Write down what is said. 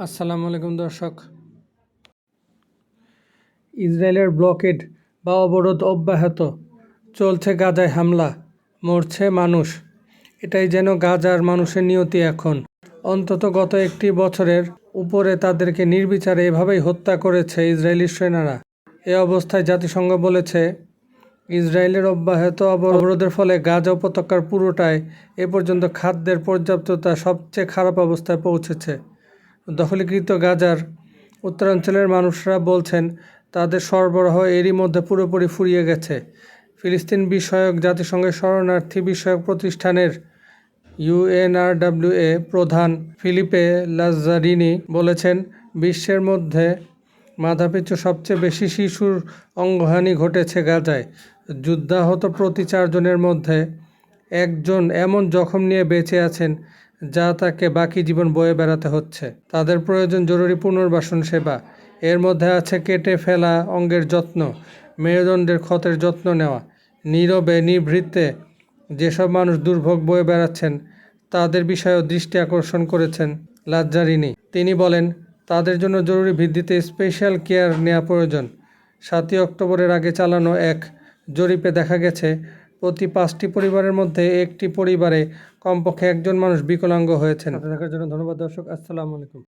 আসসালামু আলাইকুম দর্শক। ইসরায়েলের ব্লকেড বা অবরোধ অব্যাহত, চলছে গাজায় হামলা, মরছে মানুষ। এটাই যেন গাজার মানুষের নিয়তি এখন। অন্তত গত একটি বছরের উপরে তাদেরকে নির্বিচারে এভাবেই হত্যা করেছে ইসরায়েলি সেনারা। এ অবস্থায় জাতিসংঘ বলেছে, ইসরায়েলের অব্যাহত অবরোধের ফলে গাজা উপত্যকার পুরোটায় এ পর্যন্ত খাদ্যের পর্যাপ্ততা সবচেয়ে খারাপ অবস্থায় পৌঁছেছে। দখলীকৃত গাজার উত্তরাঞ্চলের মানুষরা বলছেন, তাদের সরবরাহ এরই মধ্যে পুরোপুরি ফুরিয়ে গেছে। ফিলিস্তিন বিষয়ক জাতিসংঘের শরণার্থী বিষয়ক প্রতিষ্ঠানের UNRWA প্রধান ফিলিপে লাজ্জারিনি বলেছেন, বিশ্বের মধ্যে মাথাপিছু সবচেয়ে বেশি শিশুর অঙ্গহানি ঘটেছে গাজায়। যুদ্ধাহত প্রতি 4 জনের মধ্যে একজন এমন জখম নিয়ে বেঁচে আছেন যা তাকে বাকি জীবন বয়ে বেড়াতে হচ্ছে। তাদের প্রয়োজন জরুরি পুনর্বাসন সেবা। এর মধ্যে আছে কেটে ফেলা অঙ্গের যত্ন, মেরুদণ্ডের ক্ষতের যত্ন নেওয়া। নীরবে নিভৃতে যেসব মানুষ দুর্ভোগ বয়ে বেড়াচ্ছেন তাদের বিষয়েও দৃষ্টি আকর্ষণ করেছেন লাজ্জারিনি। তিনি বলেন, তাদের জন্য জরুরি ভিত্তিতে স্পেশাল কেয়ার নেওয়া প্রয়োজন। 7ই অক্টোবরের আগে চালানো এক জরিপে দেখা গেছে, প্রতি 5টি পরিবারের মধ্যে একটি পরিবারে কমপক্ষে একজন মানুষ বিকলাঙ্গ হয়েছেন। দেখার জন্য ধন্যবাদ দর্শক। আসসালামু আলাইকুম।